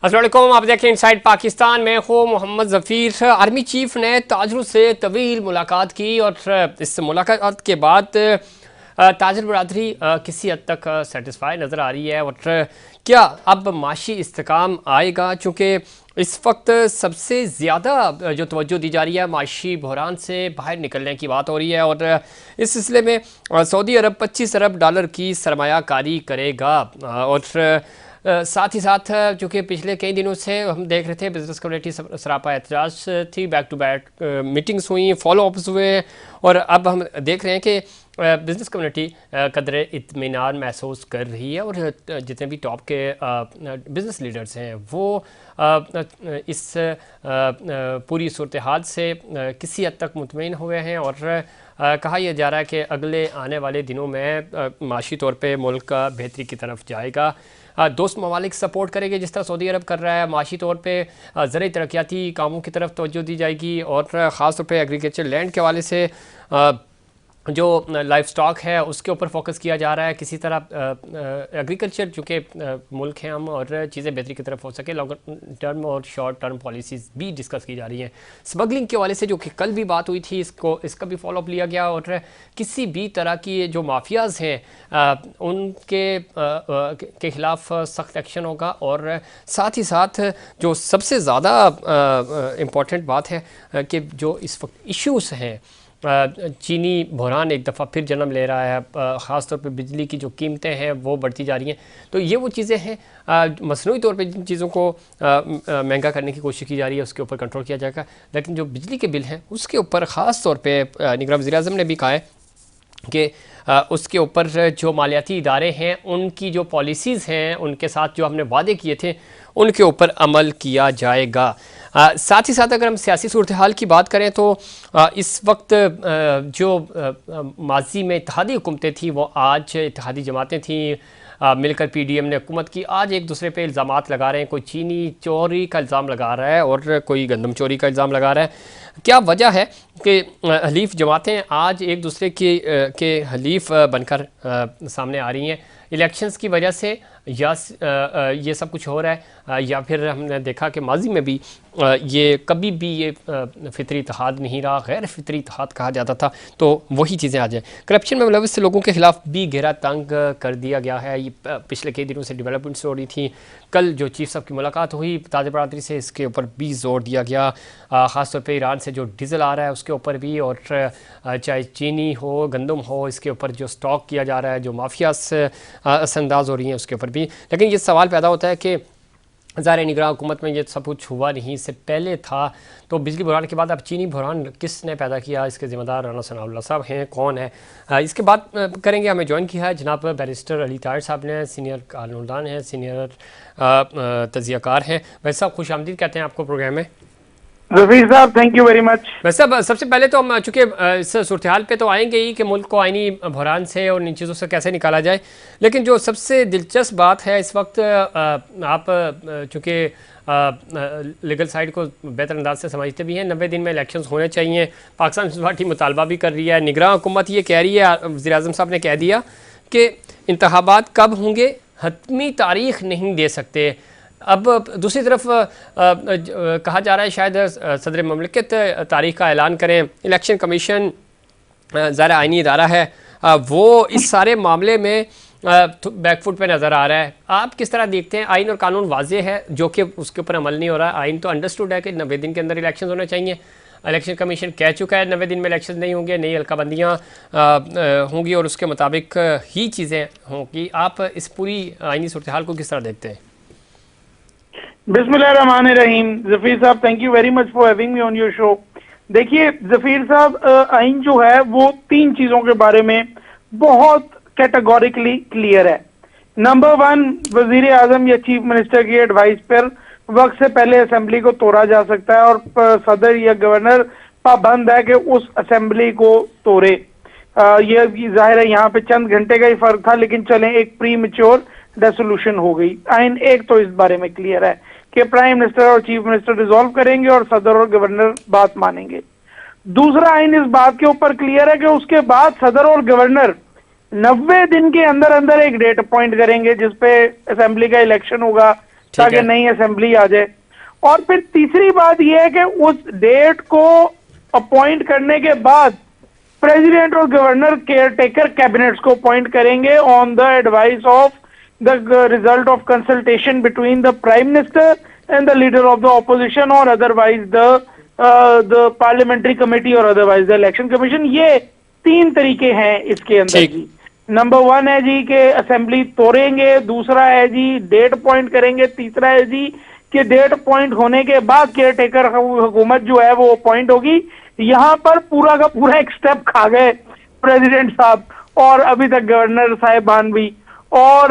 अस्सलाम वालेकुम, आप देखें इनसाइड पाकिस्तान में हूँ मोहम्मद ज़फ़ीर। आर्मी चीफ ने ताजरों से तवील मुलाकात की और इस मुलाकात के बाद ताजर बरादरी किसी हद तक सेटिस्फाई नज़र आ रही है। और क्या अब माशी इस्तेकाम आएगा, चूँकि इस वक्त सबसे ज़्यादा जो तवज्जो दी जा रही है माशी बहरान से बाहर निकलने की बात हो रही है। और इस सिलसिले में सऊदी अरब $25 अरब की सरमायाकारी करेगा। और साथ ही साथ चूँकि पिछले कई दिनों से हम देख रहे थे बिजनेस कम्युनिटी सरापा एहतजाज थी, बैक टू बैक मीटिंग्स हुई, फॉलो अप्स हुए, और अब हम देख रहे हैं कि बिज़नेस कम्युनिटी कदरे इत्मीनान महसूस कर रही है। और जितने भी टॉप के बिज़नेस लीडर्स हैं वो इस पूरी सूरत हाल से किसी हद तक मुतमईन हुए हैं। और कहा यह जा रहा है कि अगले आने वाले दिनों में माशी तौर पे मुल्क का बेहतरी की तरफ जाएगा। दोस्त ममालिक सपोर्ट करेंगे जिस तरह सऊदी अरब कर रहा है। माशी तौर पे ज़रूरी तरक्याती कामों की तरफ तवज्जो दी जाएगी और ख़ास तौर पे एग्रीकल्चर लैंड के हवाले से जो लाइफ स्टॉक है उसके ऊपर फोकस किया जा रहा है। किसी तरह एग्रीकल्चर चूँकि मुल्क हैं हम, और चीज़ें बेहतरी की तरफ हो सके, लॉन्ग टर्म और शॉर्ट टर्म पॉलिसीज़ भी डिस्कस की जा रही हैं। स्मगलिंग के हवाले से जो कि कल भी बात हुई थी, इसका भी फॉलोअप लिया गया। और किसी भी तरह की जो माफियाज़ हैं उनके के ख़िलाफ़ सख्त एक्शन होगा। और साथ ही साथ जो सबसे ज़्यादा इम्पॉर्टेंट बात है कि जो इस वक्त इश्यूज़ हैं, चीनी बहरान एक दफ़ा फिर जन्म ले रहा है, ख़ास तौर पे बिजली की जो कीमतें हैं वो बढ़ती जा रही हैं। तो ये वो चीज़ें हैं, मसनूई तौर पे जिन चीज़ों को महंगा करने की कोशिश की जा रही है उसके ऊपर कंट्रोल किया जाएगा। लेकिन जो बिजली के बिल हैं उसके ऊपर ख़ास तौर पे निगरान वज़ीर-ए-आज़म ने भी कहा है कि उसके ऊपर जो मालियाती इदारे हैं उनकी जो पॉलिसीज़ हैं, उनके साथ जो हमने वादे किए थे उनके ऊपर अमल किया जाएगा। साथ ही साथ अगर हम सियासी सूरत हाल की बात करें तो इस वक्त जो माजी में इत्तेहादी हुकूमतें थी वो आज इत्तेहादी जमातें थी, मिलकर PDM ने हुकूमत की, आज एक दूसरे पे इल्ज़ामात लगा रहे हैं। कोई चीनी चोरी का इल्ज़ाम लगा रहा है और कोई गंदम चोरी का इल्ज़ाम लगा रहा है। क्या वजह है कि हलीफ जमातें आज एक दूसरे के हलीफ बनकर सामने आ रही हैं? इलेक्शंस की वजह से या ये सब कुछ हो रहा है, या फिर हमने देखा कि माजी में भी ये कभी भी ये फितरी इत्तेहाद नहीं रहा, गैर फितरी इत्तेहाद कहा जाता था। तो वही चीज़ें आ जाए। करप्शन में मुलविस लोगों के ख़िलाफ़ भी घेरा तंग कर दिया गया है। ये पिछले कई दिनों से डेवलपमेंट्स हो रही थी। कल जो चीफ साहब की मुलाकात हुई ताजर बरादरी से, इसके ऊपर भी जोर दिया गया, ख़ास तौर पे ईरान से जो डीज़ल आ रहा है उसके ऊपर भी, और चाहे चीनी हो, गंदम हो, इसके ऊपर जो स्टॉक किया जा रहा है, जो माफिया असरअंदाज हो रही हैं उसके ऊपर भी। लेकिन ये सवाल पैदा होता है कि ज़ाहिर निगरान हुकूमत में ये सब कुछ हुआ नहीं, इससे पहले था। तो बिजली बहरान के बाद अब चीनी बहरान किसने पैदा किया, इसके ज़िम्मेदार राना सनाउल्लाह साहब हैं, कौन है? इसके बाद करेंगे। हमें ज्वाइन किया है जनाब बैरिस्टर अली ताहिर साहब ने, सीनियर कानूनदान हैं, सीनियर तजियाकार हैं। वैसे साहब खुश आमदीद कहते हैं आपको प्रोग्राम में। रफीक साहब थैंक यू वेरी मच। वैसे सबसे पहले तो हम चूँकि इस सूरत हाल पे तो आएंगे ही कि मुल्क को आइनी बहरान से और इन चीज़ों से कैसे निकाला जाए। लेकिन जो सबसे दिलचस्प बात है इस वक्त, आप चूँकि लीगल साइड को बेहतर अंदाज से समझते भी हैं, 90 दिन में इलेक्शंस होने चाहिए। पाकिस्तान पीपल्स पार्टी मुतालबा भी कर रही है, निगरान हुकूमत ये कह रही है, वज़ीर-ए-आज़म साहब ने कह दिया कि इंतखाबात कब होंगे हतमी तारीख नहीं दे सकते। अब दूसरी तरफ कहा जा रहा है शायद सदर ममलिकत तारीख का ऐलान करें। इलेक्शन कमीशन ज़रा आइनी इदारा है, वो इस सारे मामले में बैकफुट पे नज़र आ रहा है। आप किस तरह देखते हैं? आइन और कानून वाजे है जो कि उसके ऊपर अमल नहीं हो रहा। आइन तो अंडरस्टूड है कि 90 दिन के अंदर इलेक्शन होने चाहिए। इलेक्शन कमीशन कह चुका है 90 दिन में इलेक्शन नहीं होंगे, नई हल्काबंदियाँ होंगी और उसके मुताबिक ही चीज़ें होंगी। आप इस पूरी आइनी सूरत हाल को किस तरह देखते हैं? बिस्मिल्लाहिर्रहमानिर्रहीम। जफीर साहब thank you very much for having me on your show. देखिए जफीर साहब, आइन जो है वो 3 चीजों के बारे में बहुत कैटेगोरिकली क्लियर है। नंबर 1, वजीर आजम या चीफ मिनिस्टर की एडवाइस पर वक्त से पहले असेंबली को तोड़ा जा सकता है और सदर या गवर्नर पाबंद है कि उस असेंबली को तोड़े। ये जाहिर है यहाँ पे चंद घंटे का ही फर्क था, लेकिन चलें एक प्री मेच्योर रेसोल्यूशन हो गई। आइन एक तो इस बारे में क्लियर है कि प्राइम मिनिस्टर और चीफ मिनिस्टर रिजॉल्व करेंगे और सदर और गवर्नर बात मानेंगे। दूसरा आइन इस बात के ऊपर क्लियर है कि उसके बाद सदर और गवर्नर 90 दिन के अंदर अंदर एक डेट अपॉइंट करेंगे जिसपे असेंबली का इलेक्शन होगा, ताकि है। नई असेंबली आ जाए। और फिर तीसरी बात यह है कि उस डेट को अपॉइंट करने के बाद प्रेसिडेंट और गवर्नर केयर टेकर कैबिनेट्स को अपॉइंट करेंगे on the advice of the result of consultation between the prime minister and the leader of the opposition और अदरवाइज द पार्लियामेंट्री कमेटी और अदरवाइज द इलेक्शन कमीशन। ये तीन तरीके हैं इसके अंदर ठीक। जी। नंबर वन है जी कि असेंबली तोड़ेंगे, दूसरा है जी डेट अपॉइंट करेंगे, तीसरा है जी कि डेट अपॉइंट होने के बाद केयर टेकर हुकूमत जो है वो अपॉइंट होगी। यहाँ पर पूरा का पूरा एक स्टेप खा गए प्रेसिडेंट साहब और अभी तक गवर्नर साहिबान भी, और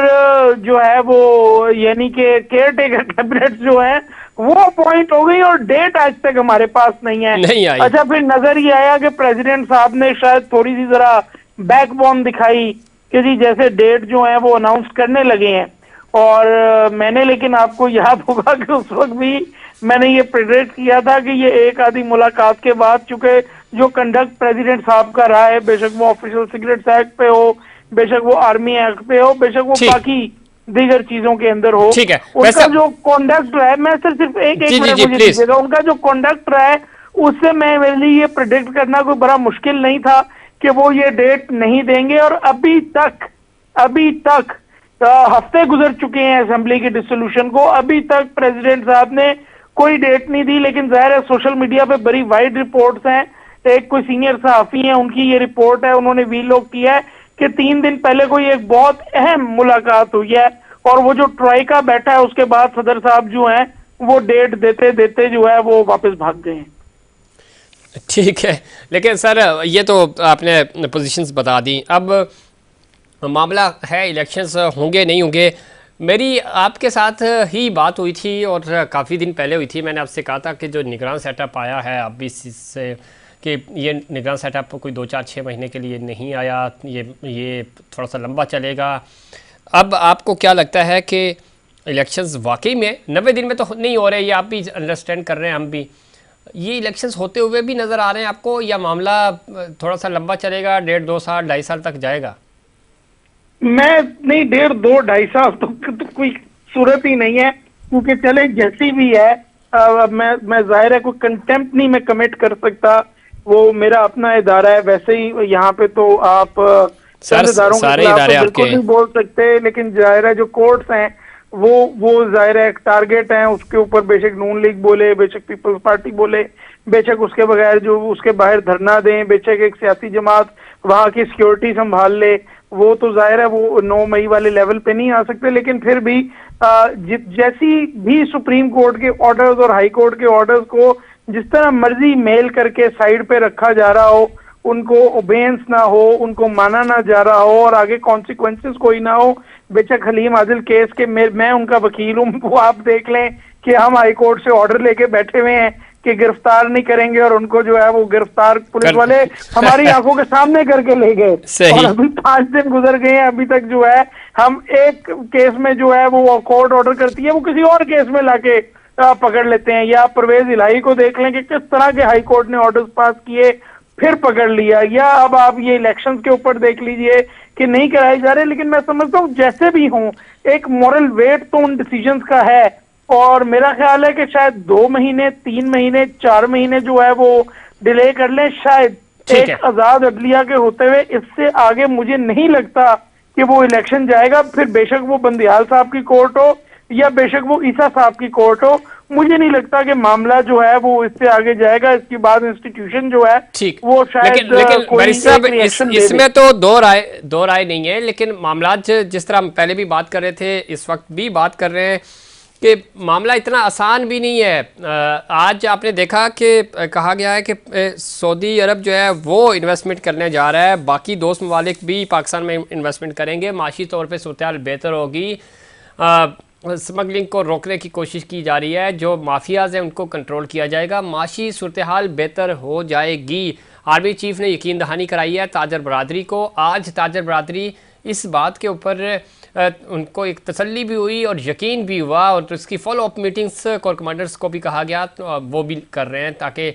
जो है वो यानी कि केयर टेकर कैबिनेट जो है वो अपॉइंट हो गई और डेट आज तक हमारे पास नहीं है। नहीं आई। अच्छा, फिर नजर ये आया कि प्रेसिडेंट साहब ने शायद थोड़ी सी जरा बैकबोन दिखाई कि जी जैसे डेट जो है वो अनाउंस करने लगे हैं। और मैंने, लेकिन आपको याद होगा कि उस वक्त भी मैंने ये प्रेडिक्ट किया था कि ये एक आधी मुलाकात के बाद, चूंकि जो कंडक्ट प्रेसिडेंट साहब का रहा है, बेशक वो ऑफिशियल सीक्रेट्स एक्ट पे हो, बेशक वो आर्मी एक्ट पे हो, बेशक वो ठीक। बाकी दीगर चीजों के अंदर हो, ठीक है। उनका वैसे जो कॉन्डक्ट रहा है, मैं सिर्फ एक जी जी मिनट जी मुझे प्लीज। दीजिएगा, उनका जो कॉन्डक्ट रहा है उससे मैं, मेरे लिए ये प्रिडिक्ट करना कोई बड़ा मुश्किल नहीं था कि वो ये डेट नहीं देंगे। और अभी तक हफ्ते गुजर चुके हैं असेंबली के डिसोल्यूशन को, अभी तक प्रेसिडेंट साहब ने कोई डेट नहीं दी। लेकिन जाहिर है सोशल मीडिया पे बड़ी वाइड रिपोर्ट्स हैं, एक कोई सीनियर सहाफी हैं उनकी ये रिपोर्ट है, उन्होंने वीलॉग किया है कि 3 दिन पहले कोई एक बहुत अहम मुलाकात हुई है और वो जो ट्राइका बैठा है उसके बाद सदर साहब जो हैं वो डेट देते देते जो है वो वापस भाग गए हैं। ठीक है, लेकिन सर ये तो आपने पोजीशंस बता दी। अब मामला है इलेक्शंस होंगे नहीं होंगे। मेरी आपके साथ ही बात हुई थी और काफ़ी दिन पहले हुई थी। मैंने आपसे कहा था कि जो निगरान सेटअप आया है अब भी से कि ये निगरान सेटअप कोई 2-4-6 महीने के लिए नहीं आया, ये थोड़ा सा लंबा चलेगा। अब आपको क्या लगता है कि इलेक्शंस वाकई में 90 दिन में तो नहीं हो रहे, ये आप भी अंडरस्टैंड कर रहे हैं, हम भी, ये इलेक्शंस होते हुए भी नज़र आ रहे हैं आपको, या मामला थोड़ा सा लंबा चलेगा, 1.5-2 साल 2.5 साल तक जाएगा? मैं नहीं, 1.5-2-2.5 साल तो कोई सूरत ही नहीं है, क्योंकि चले जैसी भी है मैं जाहिर है कोई कंटेम्प्ट नहीं मैं कमिट कर सकता, वो मेरा अपना इदारा है। वैसे ही यहाँ पे तो आप चंददारों के सारे खिलाफ इदारे तो बिल्कुल आपके नहीं बोल सकते, लेकिन जाहिर है जो कोर्ट्स हैं वो जाहिर है एक टारगेट है, उसके ऊपर बेशक नून लीग बोले, बेशक पीपल्स पार्टी बोले, बेशक उसके बगैर जो उसके बाहर धरना दें, बेशक एक सियासी जमात वहां की सिक्योरिटी संभाल ले, वो तो जाहिर है वो 9 मई वाले लेवल पे नहीं आ सकते। लेकिन फिर भी जैसी भी सुप्रीम कोर्ट के ऑर्डर्स और हाई कोर्ट के ऑर्डर्स को जिस तरह मर्जी मेल करके साइड पे रखा जा रहा हो, उनको ओबेंस ना हो, उनको माना ना जा रहा हो और आगे कॉन्सिक्वेंसेस कोई ना हो। बेशक हलीम आदिल केस के मैं उनका वकील हूँ, वो आप देख लें कि हम हाई कोर्ट से ऑर्डर लेके बैठे हुए हैं कि गिरफ्तार नहीं करेंगे, और उनको जो है वो गिरफ्तार पुलिस वाले हमारी आंखों के सामने करके ले गए। और अभी 5 दिन गुजर गए हैं, अभी तक जो है हम एक केस में जो है वो कोर्ट ऑर्डर करती है, वो किसी और केस में लाके पकड़ लेते हैं। या परवेज इलाही को देख लें कि किस तरह के हाई कोर्ट ने ऑर्डर्स पास किए फिर पकड़ लिया, या अब आप ये इलेक्शंस के ऊपर देख लीजिए कि नहीं कराए जा रहे। लेकिन मैं समझता हूँ जैसे भी हों एक मॉरल वेट तो उन डिसीजंस का है, और मेरा ख्याल है कि शायद 2 महीने 3 महीने 4 महीने जो है वो डिले कर लें, शायद एक आजाद अदलिया के होते हुए। इससे आगे मुझे नहीं लगता कि वो इलेक्शन जाएगा, फिर बेशक वो बंदियाल साहब की कोर्ट हो या बेशक वो ईसा साहब की कोर्ट हो, मुझे नहीं लगता कि मामला जो है वो इससे आगे जाएगा। इसके बाद इंस्टीट्यूशन जो है वो शायद लेकिन कोई साहब इसमें तो दो राय नहीं है, लेकिन मामला जिस तरह हम पहले भी बात कर रहे थे, इस वक्त भी बात कर रहे हैं कि मामला इतना आसान भी नहीं है। आज आपने देखा कि कहा गया है कि सऊदी अरब जो है वो इन्वेस्टमेंट करने जा रहा है, बाकी दोस्त ममालिक भी पाकिस्तान में इन्वेस्टमेंट करेंगे, माशी तौर पे सूरत हाल बेहतर होगी, स्मगलिंग को रोकने की कोशिश की जा रही है, जो माफियाज हैं उनको कंट्रोल किया जाएगा, माशी सूरत हाल बेहतर हो जाएगी। आर्मी चीफ ने यकीन दहानी कराई है ताजर बरादरी को। आज ताजर बरादरी इस बात के ऊपर उनको एक तसल्ली भी हुई और यकीन भी हुआ, और तो इसकी follow up meetings core commanders को भी कहा गया, तो वो भी कर रहे हैं ताकि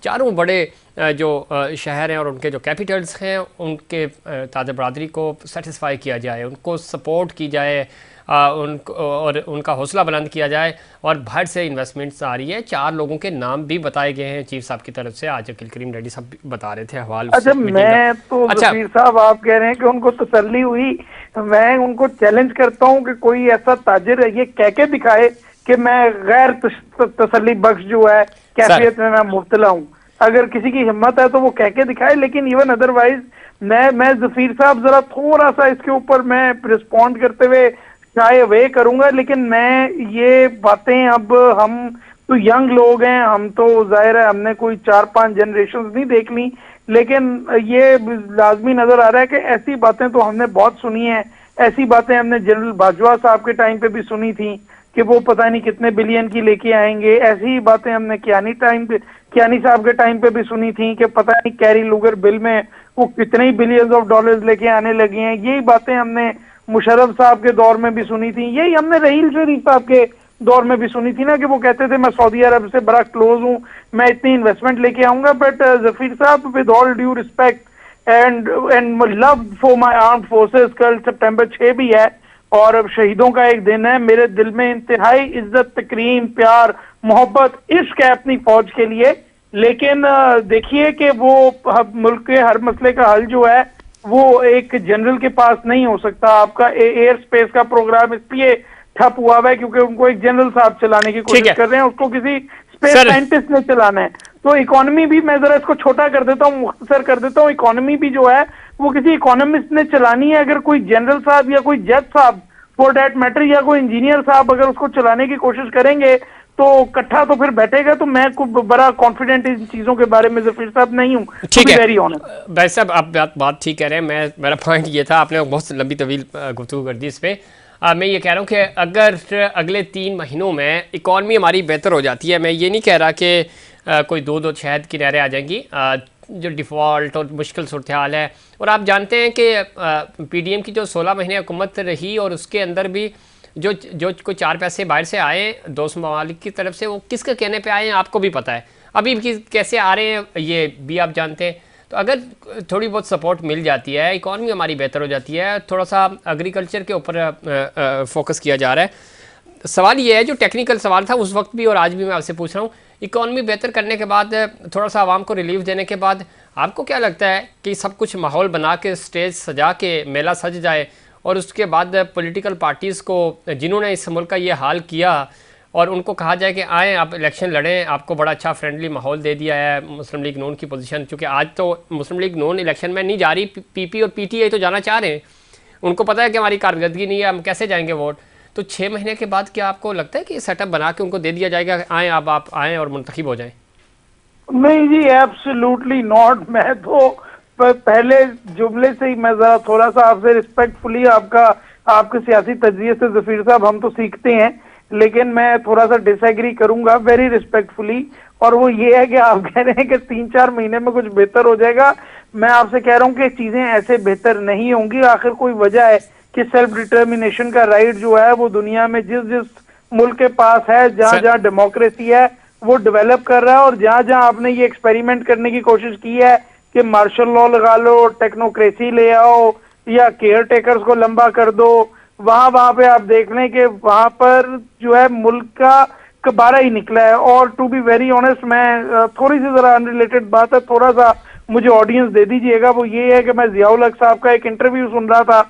चारों बड़े जो शहर हैं और उनके जो कैपिटल्स हैं उनके ताजर बरादरी को सेटिस्फाई किया जाए, उनको सपोर्ट की जाए, और उनका हौसला बुलंद किया जाए। और बाहर से इन्वेस्टमेंट्स आ रही है, 4 लोगों के नाम भी बताए गए हैं चीफ साहब की तरफ से। आज अकील करीम रेड्डी साहब बता रहे थे हवाल उस अच्छा, मीटिंग मैं का। तो अच्छा, जफीर साहब, आप कह रहे हैं कि उनको तसल्ली हुई, मैं उनको चैलेंज करता हूं कि कोई ऐसा ताजिर ये कह के दिखाए कि मैं गैर तसल्ली बख्श जो है सर कैफियत में मैं मुब्तला हूं। अगर किसी की हिम्मत है तो वो कह के दिखाए, लेकिन इवन अदरवाइज मैं जफीर साहब जरा थोड़ा सा इसके ऊपर मैं रिस्पॉन्ड करते हुए शाये वे करूंगा। लेकिन मैं ये बातें, अब हम तो यंग लोग हैं, हम तो जाहिर है हमने कोई 4-5 जनरेशन नहीं देख ली, लेकिन ये लाजमी नजर आ रहा है कि ऐसी बातें तो हमने बहुत सुनी है। ऐसी बातें हमने जनरल बाजवा साहब के टाइम पे भी सुनी थी कि वो पता नहीं कितने बिलियन की लेके आएंगे। ऐसी ही बातें हमने कियानी साहब के टाइम पे भी सुनी थी कि पता नहीं कैरी लूगर बिल में वो कितने ही बिलियंस ऑफ डॉलर्स लेके आने लगे हैं। यही बातें हमने मुशर्रफ साहब के दौर में भी सुनी थी, यही हमने रहील शरीफ साहब के दौर में भी सुनी थी ना, कि वो कहते थे मैं सऊदी अरब से बड़ा क्लोज हूं, मैं इतनी इन्वेस्टमेंट लेके आऊंगा। बट जफीर साहब, with all due respect and love for my armed forces, कल सितंबर 6 भी है और अब शहीदों का एक दिन है। मेरे दिल में इंतहाई इज्जत, तकरीम, प्यार, मोहब्बत, इश्क है अपनी फौज के लिए। लेकिन देखिए कि वो मुल्क के हर मसले का हल जो है वो एक जनरल के पास नहीं हो सकता। आपका एयर स्पेस का प्रोग्राम इसलिए ठप हुआ है क्योंकि उनको एक जनरल साहब चलाने की ठीक कोशिश है कर रहे हैं, उसको किसी स्पेस सर। साइंटिस्ट ने चलाना है। तो इकोनॉमी भी, मैं जरा इसको छोटा कर देता हूँ, मुख्तसर कर देता हूँ, इकोनॉमी भी जो है वो किसी इकोनॉमिस्ट ने चलानी है। अगर कोई जनरल साहब या कोई जज साहब फॉर दैट मैटर या कोई इंजीनियर साहब अगर उसको चलाने की कोशिश करेंगे तो इकट्ठा तो फिर बैठेगा। तो मैं कुछ बड़ा कॉन्फिडेंट इन चीजों के बारे में जफीर साहब नहीं हूँ, ठीक है वेरी ऑनेस्ट। भाई साहब, आप बात ठीक कह रहे हैं। मेरा पॉइंट ये था, आपने बहुत लंबी तवील गुफ्तगू कर दी इस पर। मैं ये कह रहा हूँ कि अगर अगले 3 महीनों में इकॉनमी हमारी बेहतर हो जाती है, मैं ये नहीं कह रहा कि कोई 2-2 शहद की नहरें आ जाएंगी, जो डिफ़ॉल्ट और मुश्किल सूरत हाल है। और आप जानते हैं कि पीडीएम की जो 16 महीने हुकूमत रही और उसके अंदर भी जो जो कोई 4 पैसे बाहर से आए 200 ममालिक की तरफ से, वो किसके कहने पे आए हैं आपको भी पता है। अभी भी कैसे आ रहे हैं ये भी आप जानते हैं। तो अगर थोड़ी बहुत सपोर्ट मिल जाती है, इकॉनमी हमारी बेहतर हो जाती है, थोड़ा सा एग्रीकल्चर के ऊपर फोकस किया जा रहा है। सवाल ये है, जो टेक्निकल सवाल था उस वक्त भी और आज भी मैं आपसे पूछ रहा हूँ, इकॉनमी बेहतर करने के बाद, थोड़ा सा आवाम को रिलीफ देने के बाद, आपको क्या लगता है कि सब कुछ माहौल बना के, स्टेज सजा के मेला सज जाए और उसके बाद पॉलिटिकल पार्टीज़ को जिन्होंने इस मुल्क का ये हाल किया और उनको कहा जाए कि आएँ आप इलेक्शन लड़ें, आपको बड़ा अच्छा फ्रेंडली माहौल दे दिया है मुस्लिम लीग नून की पोजीशन, क्योंकि आज तो मुस्लिम लीग नून इलेक्शन में नहीं जा रही, पीपी और पीटीआई तो जाना चाह रहे हैं। उनको पता है कि हमारी कारकर्दगी नहीं है, हम कैसे जाएंगे वोट। तो 6 महीने के बाद क्या आपको लगता है कि सेटअप बना के उनको दे दिया जाएगा, आएँ अब आप आएँ और मुंतखब हो जाएँ? नहीं जी, एब्सोल्युटली नॉट। मैं तो पहले जुमले से ही मैं जरा थोड़ा सा आपसे रिस्पेक्टफुली, आपके सियासी तजज़िये से जफीर साहब हम तो सीखते हैं, लेकिन मैं थोड़ा सा डिसएग्री करूंगा वेरी रिस्पेक्टफुली। और वो ये है कि आप कह रहे हैं कि 3-4 महीने में कुछ बेहतर हो जाएगा। मैं आपसे कह रहा हूँ कि चीजें ऐसे बेहतर नहीं होंगी। आखिर कोई वजह है कि सेल्फ डिटर्मिनेशन का राइट जो है वो दुनिया में जिस जिस मुल्क के पास है, जहां जहां डेमोक्रेसी है, वो डेवलप कर रहा है। और जहां जहां आपने ये एक्सपेरिमेंट करने की कोशिश की है कि मार्शल लॉ लगा लो, टेक्नोक्रेसी ले आओ या केयर टेकर्स को लंबा कर दो, वहां पे आप देख लें कि वहां पर जो है मुल्क का कबारा ही निकला है। और टू बी वेरी ऑनेस्ट, मैं थोड़ी सी जरा अनरिलेटेड बात है, थोड़ा सा मुझे ऑडियंस दे दीजिएगा। वो ये है कि मैं जियाउल हक साहब का एक इंटरव्यू सुन रहा था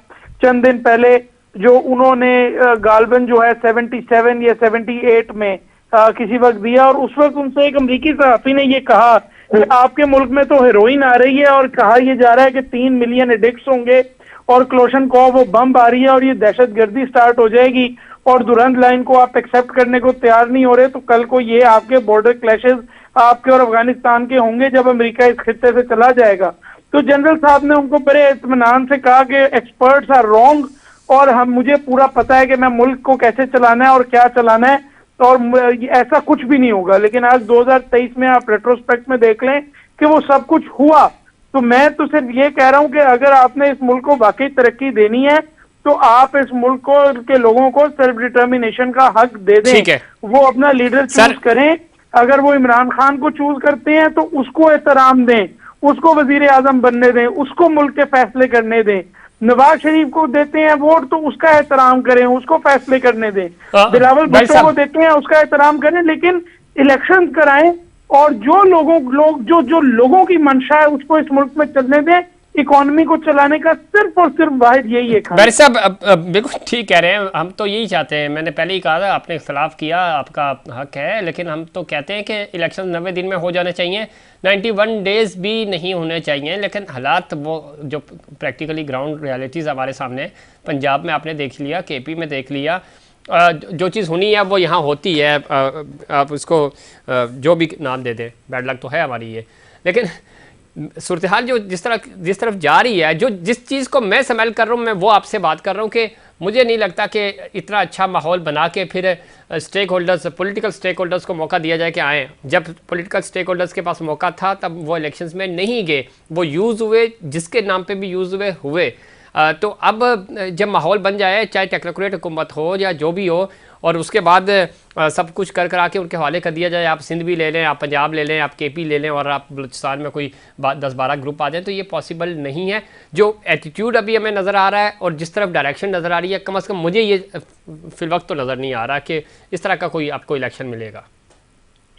चंद दिन पहले, जो उन्होंने गालबन जो है 77 या 78 में किसी वक्त दिया, और उस वक्त उनसे एक अमरीकी सहाफी ने ये कहा कि आपके मुल्क में तो हेरोइन आ रही है और कहा यह जा रहा है कि 3 मिलियन एडिक्ट्स होंगे, और क्लोशनकोव वो बम आ रही है और ये दहशतगर्दी स्टार्ट हो जाएगी, और दुरंत लाइन को आप एक्सेप्ट करने को तैयार नहीं हो रहे, तो कल को ये आपके बॉर्डर क्लैशेस आपके और अफगानिस्तान के होंगे जब अमेरिका इस खित्ते से चला जाएगा। तो जनरल साहब ने उनको बड़े इत्मीनान से कहा कि एक्सपर्ट्स आर रॉन्ग, और मुझे पूरा पता है कि मैं मुल्क को कैसे चलाना है और क्या चलाना है, और ऐसा कुछ भी नहीं होगा। लेकिन आज 2023 में आप रेट्रोस्पेक्ट में देख लें कि वो सब कुछ हुआ। तो मैं तो सिर्फ ये कह रहा हूं कि अगर आपने इस मुल्क को वाकई तरक्की देनी है तो आप इस मुल्क को के लोगों को सेल्फ डिटर्मिनेशन का हक दे दें, वो अपना लीडर चूज करें। अगर वो इमरान खान को चूज करते हैं तो उसको एहतराम दें, उसको वजीर आजम बनने दें, उसको मुल्क के फैसले करने दें। नवाज शरीफ को देते हैं वोट तो उसका एहतराम करें, उसको फैसले करने दें। बिलावल भाई भुट्टो साहब, को देते हैं उसका एहतराम करें, लेकिन इलेक्शन कराएं और जो जो लोगों की मंशा है उसको इस मुल्क में चलने दें। इकोनॉमी को चलाने का सिर्फ और सिर्फ वाहिद यही है खाली। बैरिस्टर साहब, बिल्कुल ठीक कह रहे हैं, हम तो यही चाहते हैं। मैंने पहले ही कहा था, आपने इख्तलाफ किया, आपका हक है, लेकिन हम तो कहते हैं कि इलेक्शन 90 दिन में हो जाने चाहिए, 91 डेज भी नहीं होने चाहिए। लेकिन हालात वो जो प्रैक्टिकली ग्राउंड रियलिटीज़ हमारे सामने, पंजाब में आपने देख लिया, केपी में देख लिया, जो चीज़ होनी है वो यहाँ होती है। आप उसको जो भी नाम दे दें, बैड लक तो है हमारी ये, लेकिन सूरत हाल जो जिस तरफ जा रही है, जो जिस चीज़ को मैं स्मेल कर रहा हूँ, मैं वो आपसे बात कर रहा हूँ कि मुझे नहीं लगता कि इतना अच्छा माहौल बना के फिर stakeholders, political stakeholders को मौका दिया जाए कि आएँ। जब पॉलिटिकल स्टेक होल्डर्स के पास मौका था तब वो इलेक्शंस में नहीं गए, वो यूज़ हुए, जिसके नाम पे भी यूज़ हुए। तो अब जब माहौल बन जाए, चाहे टेक्नोक्रेट हुकूमत हो या जो भी हो, और उसके बाद सब कुछ करा के उनके हवाले कर दिया जाए, आप सिंध भी ले लें, आप पंजाब ले लें, आप केपी ले लें, और आप बलूचिस्तान में कोई 10-12 ग्रुप आ जाए, तो ये पॉसिबल नहीं है। जो एटीट्यूड अभी हमें नज़र आ रहा है और जिस तरफ डायरेक्शन नज़र आ रही है, कम अज़ कम मुझे ये फिलवक्त तो नज़र नहीं आ रहा कि इस तरह का कोई आपको इलेक्शन मिलेगा।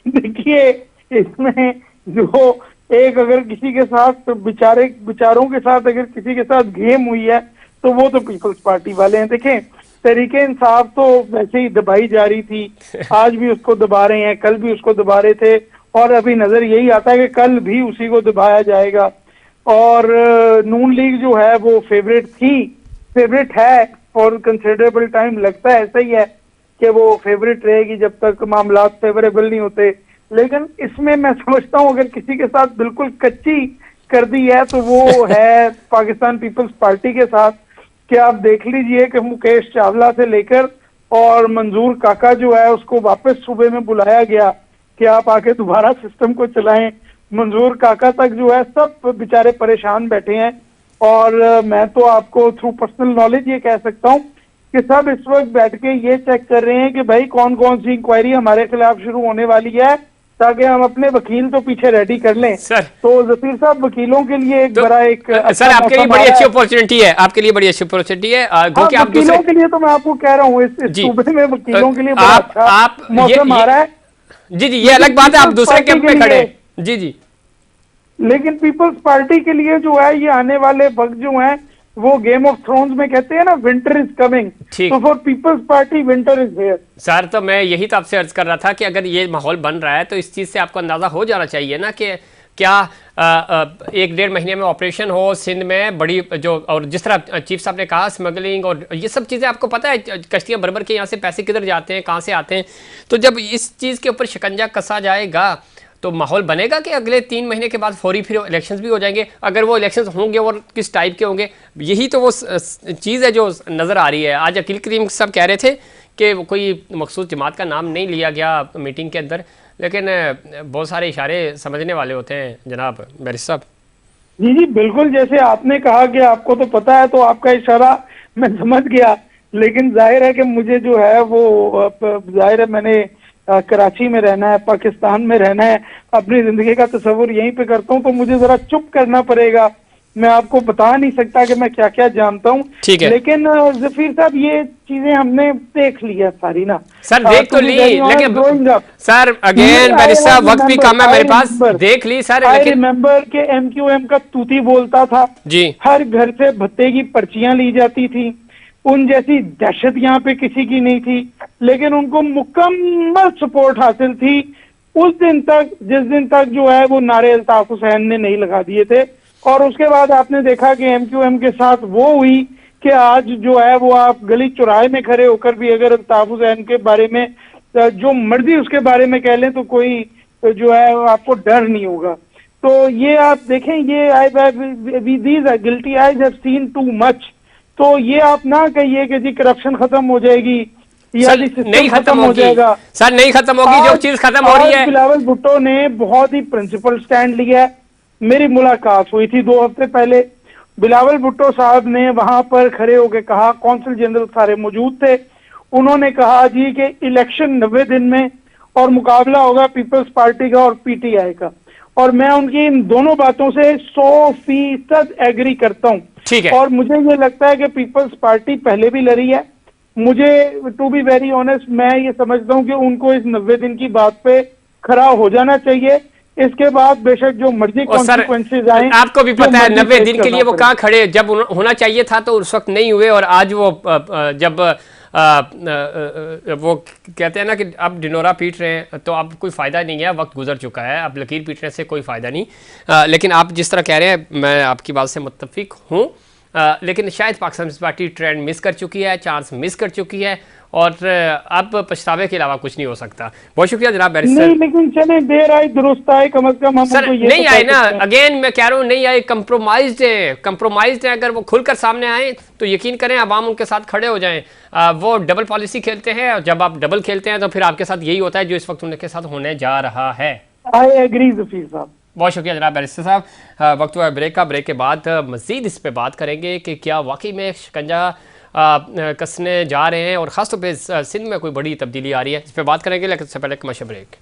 देखिए, इसमें जो एक अगर किसी के साथ विचारों के साथ अगर किसी के साथ गेम हुई है तो वो तो पीपल्स पार्टी वाले हैं। देखें, तहरीके इंसाफ तो वैसे ही दबाई जा रही थी, आज भी उसको दबा रहे हैं, कल भी उसको दबा रहे थे, और अभी नजर यही आता है कि कल भी उसी को दबाया जाएगा। और नून लीग जो है वो फेवरेट है फॉर कंसिडरेबल टाइम। लगता है ऐसा ही है कि वो फेवरेट रहेगी जब तक मामला फेवरेबल नहीं होते। लेकिन इसमें मैं समझता हूँ अगर किसी के साथ बिल्कुल कच्ची कर दी है तो वो है पाकिस्तान पीपल्स पार्टी के साथ। कि आप देख लीजिए कि मुकेश चावला से लेकर और मंजूर काका जो है उसको वापस सूबे में बुलाया गया कि आप आके दोबारा सिस्टम को चलाएं। मंजूर काका तक जो है सब बेचारे परेशान बैठे हैं। और मैं तो आपको थ्रू पर्सनल नॉलेज ये कह सकता हूँ कि सब इस वक्त बैठ के ये चेक कर रहे हैं कि भाई कौन कौन सी इंक्वायरी हमारे खिलाफ शुरू होने वाली है, ताकि हम अपने वकील तो पीछे रेडी कर लें। सर, तो जफीर साहब, वकीलों के लिए एक बड़ा एक सर, आपके लिए बड़ी अच्छी अपॉर्चुनिटी है, आपके लिए बड़ी अच्छी अपॉर्चुनिटी है, क्योंकि आप वकीलों के लिए तो मैं आपको कह रहा हूँ इस सूबे में वकीलों के लिए बड़ा आप मौसम आ रहा है। जी, ये अलग बात है, आप दूसरे कैंप में खड़े। जी, लेकिन पीपल्स पार्टी के लिए जो है ये आने वाले वक्त जो है वो गेम ऑफ थ्रोन्स में कहते हैं ना, विंटर इज कमिंग, तो for People's Party winter is here. Sir, तो मैं यही तो आपसे अर्ज कर रहा था कि अगर ये माहौल बन रहा है तो इस चीज़ से आपको अंदाज़ा हो जाना चाहिए ना कि क्या 1-1.5 महीने में ऑपरेशन हो सिंध में बड़ी जो, और जिस तरह चीफ साहब ने कहा स्मगलिंग और ये सब चीज़ें आपको पता है, कश्तियाँ भर के यहाँ से पैसे किधर जाते हैं, कहाँ से आते हैं। तो जब इस चीज़ के ऊपर शिकंजा कसा जाएगा तो माहौल बनेगा कि अगले 3 महीने के बाद फौरी फिर इलेक्शंस भी हो जाएंगे। अगर वो इलेक्शंस होंगे और किस टाइप के होंगे, यही तो वो चीज़ है जो नज़र आ रही है। आज अकील करीम साहब कह रहे थे कि कोई मखसूस जमात का नाम नहीं लिया गया मीटिंग के अंदर, लेकिन बहुत सारे इशारे समझने वाले होते हैं जनाब बैरिस्टर साहब। जी बिल्कुल, जैसे आपने कहा कि आपको तो पता है, तो आपका इशारा मैं समझ गया। लेकिन जाहिर है कि मुझे जो है वो जाहिर है मैंने कराची में रहना है, पाकिस्तान में रहना है, अपनी जिंदगी का तस्वुर यहीं पे करता हूँ, तो मुझे जरा चुप करना पड़ेगा। मैं आपको बता नहीं सकता कि मैं क्या क्या जानता हूँ, लेकिन जफीर साहब ये चीजें हमने देख ली है सारी ना। सर देख तो ली, लेकिन सर अगेन बैरिस्टर साहब वक्त भी कम है मेरे पास, देख ली सर। आई रिमेम्बर के MQM का तूती बोलता था जी, हर घर से भत्ते की पर्चियां ली जाती थी, उन जैसी दहशत यहाँ पे किसी की नहीं थी, लेकिन उनको मुकम्मल सपोर्ट हासिल थी उस दिन तक जिस दिन तक जो है वो नारे अल्ताफ हुसैन ने नहीं लगा दिए थे। और उसके बाद आपने देखा कि MQM के साथ वो हुई कि आज जो है वो आप गली चौराहे में खड़े होकर भी अगर अल्ताफ हुसैन के बारे में जो मर्जी उसके बारे में कह लें तो कोई जो है आपको डर नहीं होगा। तो ये आप देखें, ये these guilty eyes have seen too much. तो ये आप ना कहिए कि जी करप्शन खत्म हो जाएगी या नहीं खत्म हो जाएगा। सर नहीं खत्म होगी, जो चीज खत्म हो रही है। बिलावल भुट्टो ने बहुत ही प्रिंसिपल स्टैंड लिया है। मेरी मुलाकात हुई थी 2 हफ्ते पहले, बिलावल भुट्टो साहब ने वहां पर खड़े होकर कहा, कौंसल जनरल सारे मौजूद थे, उन्होंने कहा जी कि इलेक्शन 90 दिन में और मुकाबला होगा पीपल्स पार्टी का और PTI का। और मैं उनकी इन दोनों बातों से 100% एग्री करता हूं। ठीक है। और मुझे ये लगता है कि पीपल्स पार्टी पहले भी लड़ी है। मुझे टू बी वेरी ऑनेस्ट मैं ये समझता हूँ कि उनको इस 90 दिन की बात पे खड़ा हो जाना चाहिए। इसके बाद बेशक जो मर्जी और सर कॉन्सिक्वेंसेज आए, आपको भी जो पता है मर्जी 90 फेस दिन के लिए करना वो पड़े। कहाँ खड़े, जब होना चाहिए था तो उस वक्त नहीं हुए, और आज वो जब वो कहते हैं ना कि अब डिनोरा पीट रहे हैं तो अब कोई फ़ायदा नहीं है, वक्त गुजर चुका है, अब लकीर पीटने से कोई फ़ायदा नहीं। लेकिन आप जिस तरह कह रहे हैं मैं आपकी बात से मुत्तफिक हूँ, लेकिन शायद पाकिस्तान पीपल्स पार्टी ट्रेंड मिस कर चुकी है, चांस मिस कर चुकी है, और अब पछतावे के अलावा कुछ नहीं हो सकता। बहुत शुक्रिया जनाब बैरिस्टर। नहीं, लेकिन चले देर आए दुरुस्त आए, कम से कम हम सर उनको ये नहीं तो आए कह ना, सकते हैं। अगेन मैं कह रहा हूँ नहीं आए, कंप्रोमाइज्ड है। अगर वो खुलकर सामने आए तो यकीन करें अवाम उनके साथ खड़े हो जाएं। वो डबल पॉलिसी खेलते हैं, और जब आप डबल खेलते हैं तो फिर आपके साथ यही होता है जो इस वक्त उनके साथ होने जा रहा है। आई एग्री जफीर साहब। बहुत शुक्रिया जनाब बैरिस्टर साहब। वक्त हुआ ब्रेक का, ब्रेक के बाद मजीद इस पे बात करेंगे कि क्या वाकई में शिकंजा कसने जा रहे हैं, और ख़ासतौर पे सिंध में कोई बड़ी तब्दीली आ रही है, इस पर बात करेंगे। लेकिन इससे पहले कमर्शियल ब्रेक।